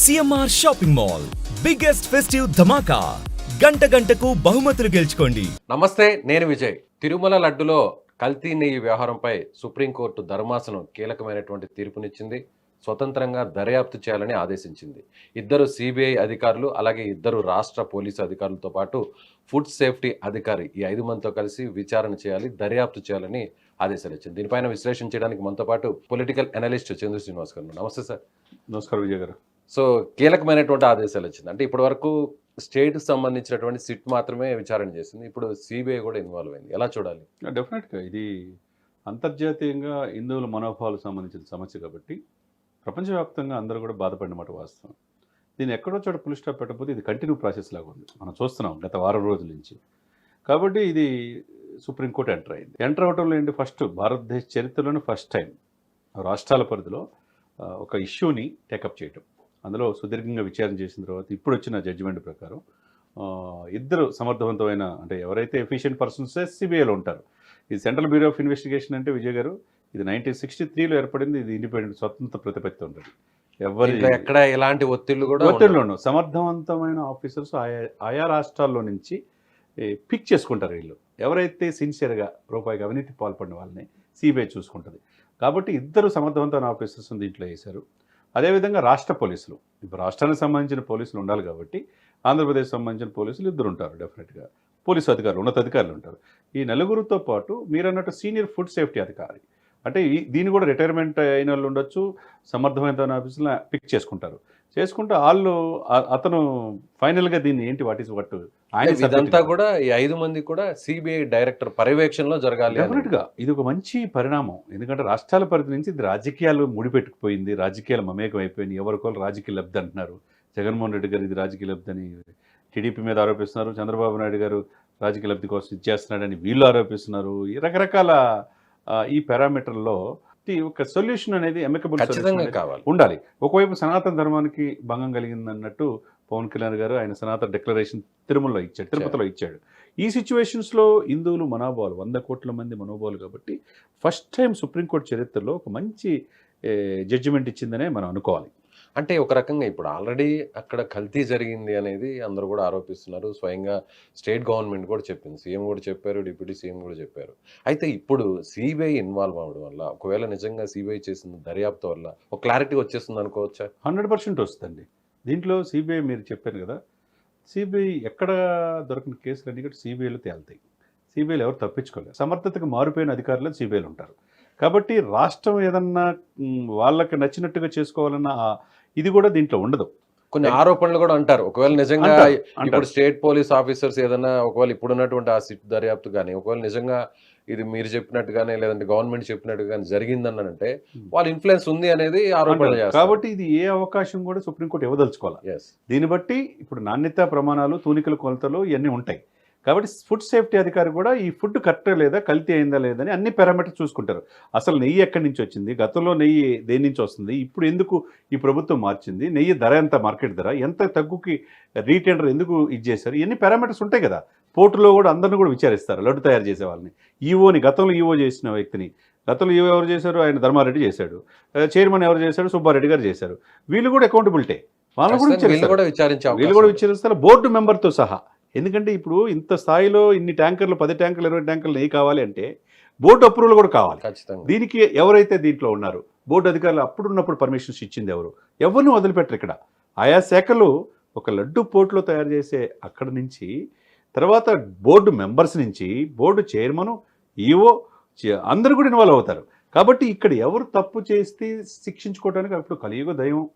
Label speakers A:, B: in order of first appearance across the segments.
A: CMR shopping mall biggest festive ధమాకా గంటకు బహుమతులు గెలుచుకోండి.
B: నమస్తే, నేను విజయ్. తిరుమల లడ్డులో కల్తీ నెయ్యి వ్యవహారంపై సుప్రీంకోర్టు ధర్మాసనం కీలకమైనటువంటి తీర్పునిచ్చింది. స్వతంత్రంగా దర్యాప్తు చేయాలని ఆదేశించింది. ఇద్దరు సిబిఐ అధికారులు అలాగే ఇద్దరు రాష్ట్ర పోలీసు అధికారులతో పాటు ఫుడ్ సేఫ్టీ అధికారి ఈ 5 మందితో కలిసి విచారణ చేయాలి, దర్యాప్తు చేయాలని ఆదేశాలు ఇచ్చింది. దీనిపైన విశ్లేషించడానికి మనతో పాటు పొలిటికల్ అనలిస్ట్ చంద్ర శ్రీనివాస్ గారు. నమస్తే సార్.
C: నమస్కారం విజయ్ గారు.
B: సో కీలకమైనటువంటి ఆదేశాలు వచ్చింది. అంటే ఇప్పటి వరకు స్టేట్కి సంబంధించినటువంటి సిట్ మాత్రమే విచారణ చేసింది. ఇప్పుడు సిబిఐ కూడా ఇన్వాల్వ్ అయింది. ఎలా చూడాలి?
C: డెఫినెట్గా ఇది అంతర్జాతీయంగా హిందువుల మనోభావాలకు సంబంధించిన సమస్య కాబట్టి ప్రపంచవ్యాప్తంగా అందరూ కూడా బాధపడినమాట వాస్తవం. దీన్ని ఎక్కడో చోట పులి స్టాప్ పెట్టకపోతే ఇది కంటిన్యూ ప్రాసెస్ లాగా ఉంది. మనం చూస్తున్నాం గత వారం రోజుల నుంచి. కాబట్టి ఇది సుప్రీంకోర్టు ఎంటర్ అయింది. ఎంటర్ అవడంలో ఏంటి, ఫస్ట్ భారతదేశ చరిత్రలోనే ఫస్ట్ టైం రాష్ట్రాల పరిధిలో ఒక ఇష్యూని టేకప్ చేయటం, అందులో సుదీర్ఘంగా విచారణ చేసిన తర్వాత ఇప్పుడు వచ్చిన జడ్జిమెంట్ ప్రకారం ఇద్దరు సమర్థవంతమైన, అంటే ఎవరైతే ఎఫిషియెంట్ పర్సన్స్ సిబిఐలో ఉంటారు. ఇది సెంట్రల్ బ్యూరో ఆఫ్ ఇన్వెస్టిగేషన్ అంటే విజయ్ గారు ఇది 1963లో ఏర్పడింది. ఇది ఇండిపెండెంట్ స్వతంత్ర ప్రతిపత్తి ఉంటుంది. ఎవరి
B: ఎక్కడ ఎలాంటి ఒత్తిళ్లు
C: ఉండవు. సమర్థవంతమైన ఆఫీసర్స్ ఆయా రాష్ట్రాల్లో నుంచి పిక్ చేసుకుంటారు. వీళ్ళు ఎవరైతే సిన్సియర్గా రూపాయికి అవినీతి పాల్పడిన వాళ్ళని సిబిఐ చూసుకుంటుంది. కాబట్టి ఇద్దరు సమర్థవంతమైన ఆఫీసర్స్ దీంట్లో వేశారు. అదేవిధంగా రాష్ట్ర పోలీసులు, ఇప్పుడు రాష్ట్రానికి సంబంధించిన పోలీసులు ఉండాలి కాబట్టి ఆంధ్రప్రదేశ్ సంబంధించిన పోలీసులు ఇద్దరు ఉంటారు. డెఫినెట్గా పోలీసు అధికారులు, ఉన్నతాధికారులు ఉంటారు. ఈ నలుగురితో పాటు మీరన్నట్టు సీనియర్ ఫుడ్ సేఫ్టీ అధికారి, అంటే దీన్ని కూడా రిటైర్మెంట్ అయిన వాళ్ళు ఉండొచ్చు, సమర్థమైన ఆఫీసులను పిక్ చేసుకుంటే వాళ్ళు అతను ఫైనల్గా దీన్ని ఏంటి వాట్ ఈస్ వాట్
B: ఇదంతా కూడా ఈ 5 మంది కూడా సిబిఐ డైరెక్టర్ పర్యవేక్షణలో జరగాలి.
C: డెఫినెట్గా ఇది ఒక మంచి పరిణామం. ఎందుకంటే రాష్ట్రాల పరిధి నుంచి ఇది రాజకీయాలు ముడిపెట్టుకుపోయింది, రాజకీయాలు మమేకం అయిపోయింది. ఎవరికోళ్ళు రాజకీయ లబ్ధి అంటున్నారు. జగన్మోహన్ రెడ్డి గారు ఇది రాజకీయ లబ్ధి అని టీడీపీ మీద ఆరోపిస్తున్నారు. చంద్రబాబు నాయుడు గారు రాజకీయ లబ్ధి కోసం ఇచ్చేస్తున్నాడని వీళ్ళు ఆరోపిస్తున్నారు. ఈ రకరకాల ఈ పారామీటర్లో ఒక సొల్యూషన్ అనేది అమికబుల్
B: కావాలి,
C: ఉండాలి. ఒకవైపు సనాతన ధర్మానికి భంగం కలిగిందన్నట్టు పవన్ కళ్యాణ్ గారు ఆయన సనాతన డిక్లరేషన్ తిరుమలలో ఇచ్చాడు, తిరుపతిలో ఇచ్చాడు. ఈ సిచ్యువేషన్స్లో హిందువులు మనోభావాలు 100 కోట్ల మంది మనోభావాలు కాబట్టి ఫస్ట్ టైం సుప్రీంకోర్టు చరిత్రలో ఒక మంచి జడ్జిమెంట్ ఇచ్చిందనే మనం అనుకోవాలి.
B: అంటే ఒక రకంగా ఇప్పుడు ఆల్రెడీ అక్కడ కల్తీ జరిగింది అనేది అందరూ కూడా ఆరోపిస్తున్నారు. స్వయంగా స్టేట్ గవర్నమెంట్ కూడా చెప్పింది, సీఎం కూడా చెప్పారు, డిప్యూటీ సీఎం కూడా చెప్పారు. అయితే ఇప్పుడు సిబిఐ ఇన్వాల్వ్ అవ్వడం వల్ల, ఒకవేళ నిజంగా సిబిఐ చేసిన దర్యాప్తు వల్ల ఒక క్లారిటీ వచ్చేస్తుంది అనుకోవచ్చా?
C: 100% వస్తుందండి. దీంట్లో సిబిఐ మీరు చెప్పారు కదా, సిబిఐ ఎక్కడ దొరికిన కేసులన్నీ కూడా సిబిఐలో తేలుతాయి. సిబిఐలో ఎవరు తప్పించుకోలేరు. సమర్థతకు మారిపోయిన అధికారులు సిబిఐలో ఉంటారు. కాబట్టి రాష్ట్రం ఏదన్నా వాళ్ళకి నచ్చినట్టుగా చేసుకోవాలన్న ఇది కూడా దీంట్లో ఉండదు.
B: కొన్ని ఆరోపణలు కూడా అంటారు. ఒకవేళ నిజంగా ఇప్పుడు స్టేట్ పోలీస్ ఆఫీసర్స్ ఏదైనా ఒకవేళ ఇప్పుడున్నటువంటి ఆ సిట్ దర్యాప్తు కానీ ఒకవేళ నిజంగా ఇది మీరు చెప్పినట్టుగానే లేదంటే గవర్నమెంట్ చెప్పినట్టుగానే జరిగిందని అంటే వాళ్ళ ఇన్ఫ్లుయెన్స్ ఉంది అనేది ఆరోపణ చేస్తారు.
C: కాబట్టి ఇది ఏ అవకాశం కూడా సుప్రీంకోర్టు ఇవ్వదలుచుకోవాలి. దీన్ని బట్టి ఇప్పుడు నాణ్యతా ప్రమాణాలు, తూనికల కొలతలు ఇవన్నీ ఉంటాయి. కాబట్టి ఫుడ్ సేఫ్టీ అధికారి కూడా ఈ ఫుడ్ కరెక్టా లేదా, కల్తీ అయిందా లేదని అన్ని పారామీటర్స్ చూసుకుంటారు. అసలు నెయ్యి ఎక్కడి నుంచి వచ్చింది, గతంలో నెయ్యి దేని నుంచి వస్తుంది, ఇప్పుడు ఎందుకు ఈ ప్రభుత్వం మార్చింది, నెయ్యి ధర ఎంత, మార్కెట్ ధర ఎంత తగ్గుకి రీటెండర్ ఎందుకు చేశారు, ఇవన్నీ పారామీటర్స్ ఉంటాయి కదా. పోర్టులో కూడా అందరిని కూడా విచారిస్తారు. లడ్డు తయారు చేసే వాళ్ళని, ఈఓని, గతంలో ఈఓ చేసిన వ్యక్తిని, గతంలో ఈఓ ఎవరు చేశారు, ఆయన ధర్మారెడ్డి చేశాడు, చైర్మన్ ఎవరు చేశాడు, సుబ్బారెడ్డి గారు చేశారు. వీళ్ళు కూడా అకౌంటబిలిటీ, వాళ్ళు కూడా విచారిస్తారు, బోర్డు మెంబర్తో సహా. ఎందుకంటే ఇప్పుడు ఇంత స్థాయిలో ఇన్ని ట్యాంకర్లు, 10 ట్యాంకర్లు, 20 ట్యాంకర్లు నెయ్యి కావాలి అంటే బోర్డు అప్రూవల్ కూడా కావాలి. దీనికి ఎవరైతే దీంట్లో ఉన్నారు, బోర్డు అధికారులు అప్పుడున్నప్పుడు పర్మిషన్స్ ఇచ్చింది ఎవరిని వదిలిపెట్టరు. ఇక్కడ ఆయా శాఖలు ఒక లడ్డు పోర్టులో తయారు చేసే అక్కడి నుంచి, తర్వాత బోర్డు మెంబర్స్ నుంచి బోర్డు చైర్మను, ఈఓ అందరూ కూడా ఇన్వాల్వ్ అవుతారు. కాబట్టి ఇక్కడ ఎవరు తప్పు చేస్తే శిక్షించుకోవడానికి అప్పుడు కలియుగ దైవం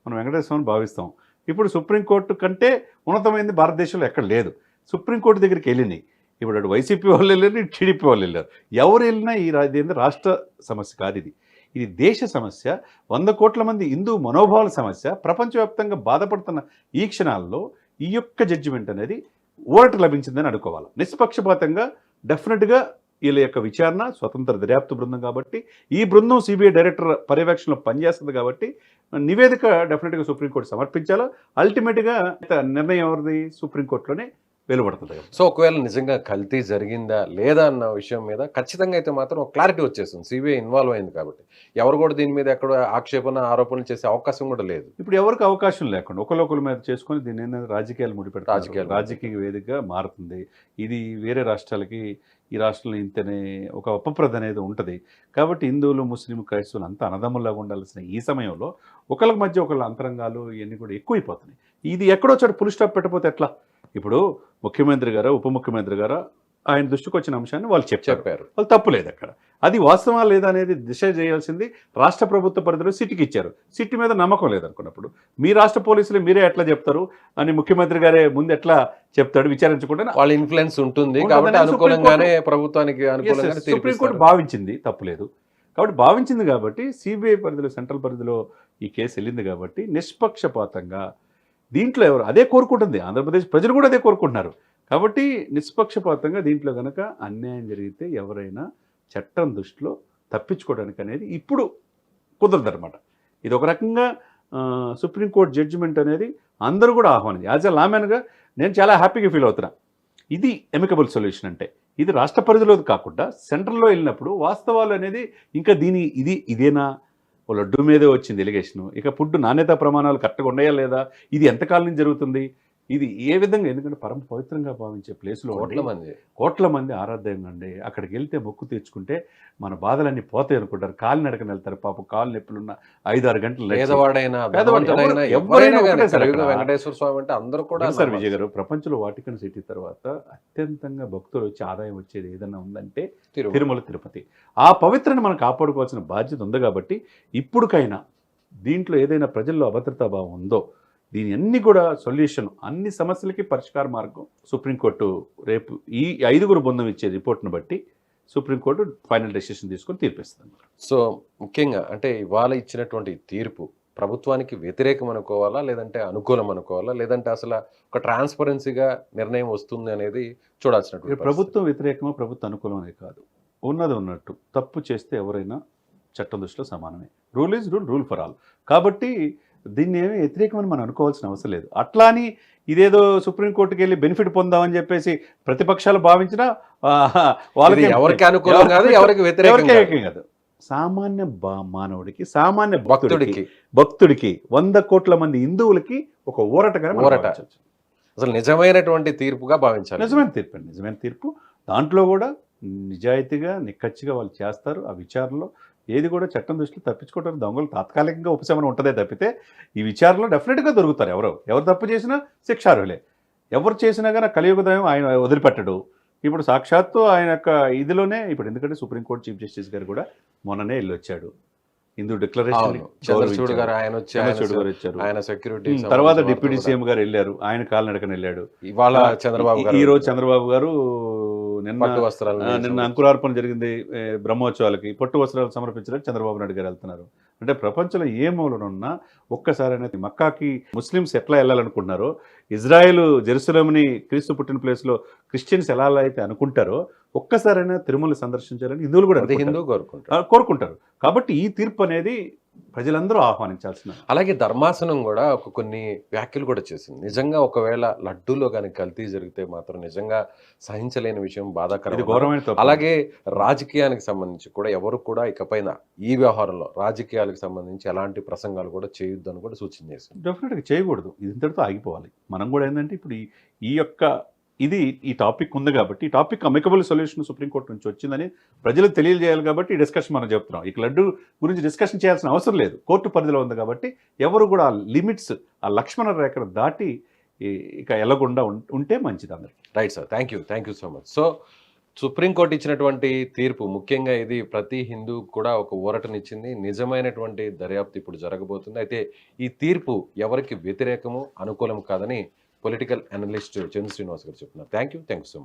C: మనం వెంకటేశ్వరని భావిస్తాం. ఇప్పుడు సుప్రీంకోర్టు కంటే ఉన్నతమైనది భారతదేశంలో ఎక్కడ లేదు. సుప్రీంకోర్టు దగ్గరికి వెళ్ళినాయి. ఇప్పుడు అటు వైసీపీ వాళ్ళు వెళ్ళారు, టీడీపీ వాళ్ళు వెళ్ళారు. ఎవరు వెళ్ళినా ఇది రాష్ట్ర సమస్య కాదు, ఇది దేశ సమస్య. 100 కోట్ల మంది హిందూ మనోభావాల సమస్య. ప్రపంచవ్యాప్తంగా బాధపడుతున్న ఈ క్షణాల్లో ఈ యొక్క జడ్జిమెంట్ అనేది ఊరట లభించిందని అనుకోవాలి. నిష్పక్షపాతంగా డెఫినెట్గా వీళ్ళ యొక్క విచారణ స్వతంత్ర దర్యాప్తు బృందం కాబట్టి, ఈ బృందం సిబిఐ డైరెక్టర్ పర్యవేక్షణలో పనిచేస్తుంది కాబట్టి నివేదిక డెఫినెట్గా సుప్రీంకోర్టు సమర్పించాలో. అల్టిమేట్గా నిర్ణయం ఎవరిది, సుప్రీంకోర్టులోనే వెలువడుతుంది.
B: సో ఒకవేళ నిజంగా కల్తీ జరిగిందా లేదా అన్న విషయం మీద ఖచ్చితంగా అయితే మాత్రం ఒక క్లారిటీ వచ్చేస్తుంది. సిబిఐ ఇన్వాల్వ్ అయింది కాబట్టి ఎవరు కూడా దీని మీద ఎక్కడ ఆక్షేపణ ఆరోపణలు చేసే అవకాశం కూడా లేదు.
C: ఇప్పుడు ఎవరికి అవకాశం లేకుండా ఒకరి మీద చేసుకొని దీన్ని ఏంటంటే రాజకీయాలు ముడిపెడతారు. రాజకీయ వేదికగా మారుతుంది. ఇది వేరే రాష్ట్రాలకి ఈ రాష్ట్రంలో ఇంతనే ఒక అపప్రద అనేది ఉంటుంది. కాబట్టి హిందువులు, ముస్లిం, క్రైస్తవులు అంతా అన్నదమ్ముల్లాగా ఉండాల్సిన ఈ సమయంలో ఒకళ్ళ మధ్య ఒకళ్ళ అంతరంగాలు ఇవన్నీ కూడా ఎక్కువైపోతున్నాయి. ఇది ఎక్కడో చోట ఫుల్ స్టాప్ పెట్టకపోతే ఎట్లా? ఇప్పుడు ముఖ్యమంత్రి గారు, ఉప ముఖ్యమంత్రి గారు ఆయన దృష్టికి వచ్చిన అంశాన్ని వాళ్ళు చెప్పారు. వాళ్ళు తప్పు లేదు అక్కడ. అది వాస్తవా లేదా అనేది దిశ చేయాల్సింది రాష్ట్ర ప్రభుత్వ పరిధిలో సిట్కి ఇచ్చారు. సిట్ మీద నమ్మకం లేదనుకున్నప్పుడు మీ రాష్ట్ర పోలీసులు మీరే ఎట్లా చెప్తారు అని ముఖ్యమంత్రి గారే ముందు ఎట్లా చెప్తాడు విచారించకుండా?
B: వాళ్ళ ఇన్ఫ్లుయెన్స్ ఉంటుంది కాబట్టి అనుకూలంగానే ప్రభుత్వానికి అనుకూలంగానే
C: సుప్రీంకోర్టు భావించింది, తప్పులేదు. కాబట్టి భావించింది కాబట్టి సిబిఐ పరిధిలో, సెంట్రల్ పరిధిలో ఈ కేసు వెళ్ళింది కాబట్టి నిష్పక్షపాతంగా దీంట్లో ఎవరు అదే కోరుకుంటుంది. ఆంధ్రప్రదేశ్ ప్రజలు కూడా అదే కోరుకుంటున్నారు. కాబట్టి నిష్పక్షపాతంగా దీంట్లో కనుక అన్యాయం జరిగితే ఎవరైనా చట్టం దృష్టిలో తప్పించుకోవడానికి అనేది ఇప్పుడు కుదరదన్నమాట. ఇది ఒక రకంగా సుప్రీంకోర్టు జడ్జిమెంట్ అనేది అందరూ కూడా ఆహ్వానించి యాజ్ ఎ లామెన్గా నేను చాలా హ్యాపీగా ఫీల్ అవుతున్నా. ఇది ఎమికబుల్ సొల్యూషన్ అంటే ఇది రాష్ట్ర పరిధిలో కాకుండా సెంట్రల్లో వెళ్ళినప్పుడు వాస్తవాలు అనేది ఇంకా ఇదేనా లడ్డు మీదే వచ్చింది ఎలిగేషను. ఇక ఫుడ్ నాణ్యతా ప్రమాణాలు కరెక్ట్గా ఉన్నాయా లేదా, ఇది ఎంతకాలం నుంచి జరుగుతుంది, ఇది ఏ విధంగా, ఎందుకంటే పరమ పవిత్రంగా భావించే ప్లేస్లో కోట్ల మంది ఆరాధ్యంగా అండి. అక్కడికి వెళ్తే మొక్కు తీర్చుకుంటే మన బాధలన్నీ పోతాయి అనుకుంటారు. కాలినడకని వెళ్తారు. పాపం కాలు నొప్పులున్న 5-6 గంటలు
B: వెంకటేశ్వర స్వామి అంటే అందరూ కూడా.
C: సార్ విజయ్ గారు, ప్రపంచంలో వాటికన్ సిటీ తర్వాత అత్యంతంగా భక్తులు వచ్చి ఆదాయం వచ్చేది ఏదన్నా ఉందంటే తిరుమల తిరుపతి. ఆ పవిత్రని మనం కాపాడుకోవాల్సిన బాధ్యత ఉంది. కాబట్టి ఇప్పుడుకైనా దీంట్లో ఏదైనా ప్రజల్లో అభద్రతా భావం ఉందో దీని అన్ని కూడా సొల్యూషన్, అన్ని సమస్యలకి పరిష్కార మార్గం సుప్రీంకోర్టు రేపు ఈ 5గురు బృందం ఇచ్చే రిపోర్ట్ను బట్టి సుప్రీంకోర్టు ఫైనల్ డెసిషన్ తీసుకొని తీర్పిస్తుంది.
B: సో ముఖ్యంగా అంటే ఇవాళ ఇచ్చినటువంటి తీర్పు ప్రభుత్వానికి వ్యతిరేకం అనుకోవాలా, లేదంటే అనుకూలం అనుకోవాలా, లేదంటే అసలు ఒక ట్రాన్స్పరెన్సీగా నిర్ణయం వస్తుంది అనేది చూడాల్సినటువంటి.
C: ప్రభుత్వం వ్యతిరేకమో ప్రభుత్వ అనుకూలం అనేది కాదు, ఉన్నది ఉన్నట్టు. తప్పు చేస్తే ఎవరైనా చట్టం దృష్టిలో సమానమే. Rule is rule, rule for all. కాబట్టి దీన్ని ఏమీ వ్యతిరేకమని మనం అనుకోవాల్సిన అవసరం లేదు. అట్లా అని ఇదేదో సుప్రీంకోర్టుకి వెళ్ళి బెనిఫిట్ పొందామని చెప్పేసి ప్రతిపక్షాలు భావించినా వాళ్ళకి
B: ఎవరికి అనుకూలం కాదు, ఎవరికి వ్యతిరేకం కాదు.
C: సామాన్య మానవుడికి, సామాన్య భక్తుడికి 100 కోట్ల మంది హిందువులకి ఒక ఊరట.
B: అసలు నిజమైనటువంటి తీర్పుగా భావించాలి.
C: నిజమైన తీర్పు. దాంట్లో కూడా నిజాయితీగా నిక్కచ్చిగా వాళ్ళు చేస్తారు. ఆ విచారణలో ఏది కూడా చట్టం దృష్టిలో తప్పించుకోవడానికి దొంగలు తాత్కాలికంగా ఉపశమనం ఉంటుందే తప్పితే ఈ విచారణలో డెఫినెట్గా దొరుకుతారు. ఎవరు తప్పు చేసినా శిక్షార్హులే. ఎవరు చేసినా కానీ కలియుగదయం ఆయన వదిలిపెట్టడు. ఇప్పుడు సాక్షాత్తు ఆయన యొక్క ఇదిలోనే ఇప్పుడు, ఎందుకంటే సుప్రీంకోర్టు చీఫ్ జస్టిస్ గారు కూడా మొన్ననే వెళ్ళొచ్చాడు. హిందూ డిక్లరేషన్
B: చంద్రచూడ్ గారు వచ్చారు, ఆయన సెక్యూరిటీ.
C: తర్వాత డిప్యూటీ సీఎం గారు వెళ్ళారు, ఆయన కాలినడకన వెళ్ళాడు.
B: ఇవాళ చంద్రబాబు గారు,
C: ఈరోజు చంద్రబాబు గారు నిన్న అంకురార్పణ జరిగింది బ్రహ్మోత్సవాలకి, పట్టు వస్త్రాలు సమర్పించడానికి చంద్రబాబు నాయుడు గారు వెళ్తున్నారు. అంటే ప్రపంచంలో ఏ మూలనున్నా ఒక్కసారి అనేది మక్కాకి ముస్లిమ్స్ ఎట్లా వెళ్ళాలనుకుంటున్నారో, ఇజ్రాయెల్ జెరూసలేంని క్రీస్తు పుట్టిన ప్లేస్లో క్రిస్టియన్స్ ఎలా అయితే అనుకుంటారో ఒక్కసారైనా తిరుమల సందర్శించాలని హిందువులు కూడా కోరుకుంటారు. కాబట్టి ఈ తీర్పు అనేది ప్రజలందరూ ఆహ్వానించాల్సిన.
B: అలాగే ధర్మాసనం కూడా కొన్ని వ్యాఖ్యలు కూడా చేసింది. నిజంగా ఒకవేళ లడ్డూలో కానీ కల్తీ జరిగితే మాత్రం నిజంగా సహించలేని విషయం, బాధాకరం. అలాగే రాజకీయానికి సంబంధించి కూడా ఎవరు కూడా ఇకపైన ఈ వ్యవహారంలో రాజకీయాలకు సంబంధించి ఎలాంటి ప్రసంగాలు కూడా చేయొద్దని కూడా సూచన చేసింది.
C: డెఫినెట్గా చేయకూడదు, ఇది ఇంతటితో ఆగిపోవాలి. మనం కూడా ఏంటంటే ఇప్పుడు ఈ టాపిక్ ఉంది కాబట్టి ఈ టాపిక్ అమికబుల్ సొల్యూషన్ సుప్రీంకోర్టు నుంచి వచ్చిందని ప్రజలకు తెలియజేయాలి. కాబట్టి ఈ డిస్కషన్ మనం చెప్తున్నాం. ఇక లడ్డు గురించి డిస్కషన్ చేయాల్సిన అవసరం లేదు, కోర్టు పరిధిలో ఉంది కాబట్టి ఎవరు కూడా ఆ లిమిట్స్, ఆ లక్ష్మణ రేఖను దాటి ఇక వెళ్ళకుండా ఉంటే మంచిది అందరికీ.
B: Right sir, thank you so much. So supreme court ఇచ్చినటువంటి తీర్పు ముఖ్యంగా ఇది ప్రతి హిందూ కూడా ఒక ఊరటనిచ్చింది. నిజమైనటువంటి దర్యాప్తు ఇప్పుడు జరగబోతుంది. అయితే ఈ తీర్పు ఎవరికి వ్యతిరేకము అనుకూలం కాదని పొలిటికల్ అనలిస్ట్ చంద్ర శ్రీనివాస్ గారు చెప్తున్నారు. Thank you so much.